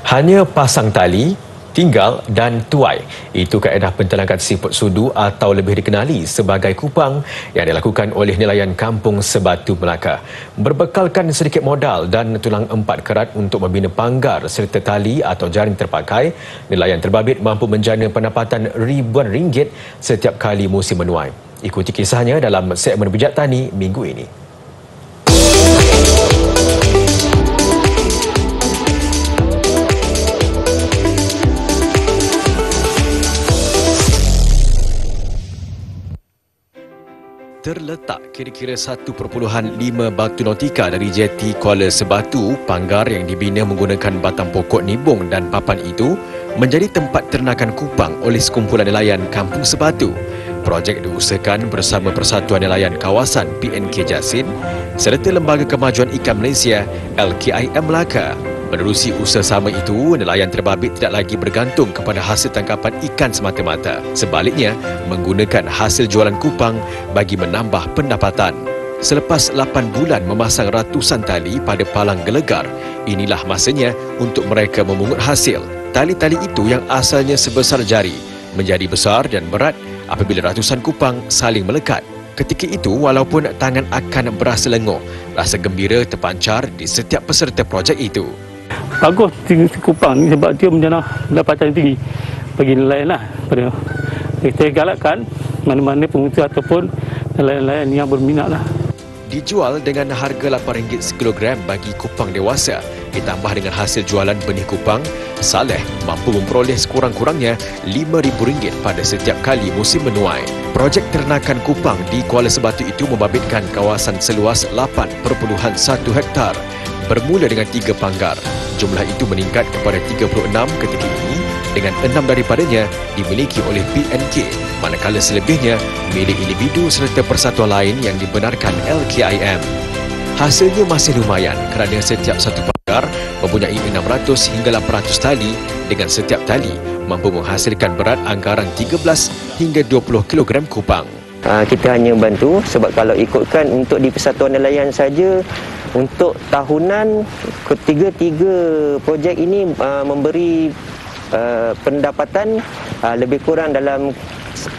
Hanya pasang tali, tinggal dan tuai. Itu kaedah pentanakan siput sudu atau lebih dikenali sebagai kupang yang dilakukan oleh nelayan Kampung Sebatu, Melaka. Berbekalkan sedikit modal dan tulang 4 kerat untuk membina panggar serta tali atau jaring terpakai, nelayan terbabit mampu menjana pendapatan ribuan ringgit setiap kali musim menuai. Ikuti kisahnya dalam segmen Bijak Tani minggu ini. Terletak kira-kira 1.5 batu nautika dari jeti Kuala Sebatu, panggar yang dibina menggunakan batang pokok nibung dan papan itu menjadi tempat ternakan kupang oleh sekumpulan nelayan Kampung Sebatu. Projek diusahakan bersama Persatuan Nelayan Kawasan PNK Jasin serta Lembaga Kemajuan Ikan Malaysia LKIM Melaka. Menerusi usaha sama itu, nelayan terbabit tidak lagi bergantung kepada hasil tangkapan ikan semata-mata. Sebaliknya, menggunakan hasil jualan kupang bagi menambah pendapatan. Selepas 8 bulan memasang ratusan tali pada palang gelegar, inilah masanya untuk mereka memungut hasil. Tali-tali itu yang asalnya sebesar jari menjadi besar dan berat apabila ratusan kupang saling melekat. Ketika itu, walaupun tangan akan berasa lenguh, rasa gembira terpancar di setiap peserta projek itu. Bagus kupang ni sebab dia menjana pendapatan tinggi bagi nelayan lah. Kita galakkan mana-mana pengusaha ataupun nelayan-nelayan yang berminat lah. Dijual dengan harga RM8 sekilogram bagi kupang dewasa. Ditambah dengan hasil jualan benih kupang, Saleh mampu memperoleh sekurang-kurangnya RM5,000 pada setiap kali musim menuai. Projek ternakan kupang di Kuala Sebatu itu membabitkan kawasan seluas 8.1 hektar. Bermula dengan 3 panggar. Jumlah itu meningkat kepada 36 ketika ini dengan 6 daripadanya dimiliki oleh PNK, manakala selebihnya milik individu serta persatuan lain yang dibenarkan LKIM. Hasilnya masih lumayan kerana setiap satu panggar mempunyai 600 hingga 800 tali dengan setiap tali mampu menghasilkan berat anggaran 13 hingga 20 kilogram kupang. Kita hanya bantu sebab kalau ikutkan untuk di Persatuan Nelayan saja untuk tahunan ketiga projek ini memberi pendapatan lebih kurang dalam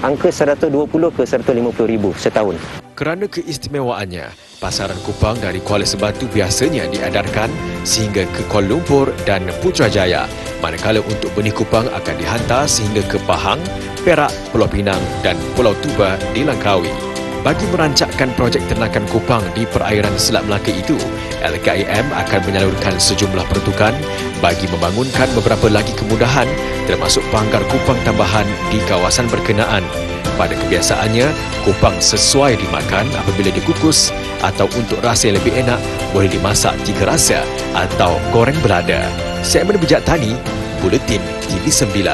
angka 120 ke 150 ribu setahun. Kerana keistimewaannya, pasaran kupang dari Kuala Sebatu biasanya diedarkan sehingga ke Kuala Lumpur dan Putrajaya, manakala untuk benih kupang akan dihantar sehingga ke Pahang, Perak, Pulau Pinang dan Pulau Tuba di Langkawi. Bagi merancangkan projek ternakan kupang di perairan Selat Melaka itu, LKIM akan menyalurkan sejumlah peruntukan bagi membangunkan beberapa lagi kemudahan termasuk panggar kupang tambahan di kawasan berkenaan. Pada kebiasaannya, kupang sesuai dimakan apabila dikukus atau untuk rasa yang lebih enak boleh dimasak 3 rasa atau goreng belada. Segmen Bijak Tani, Buletin TV9.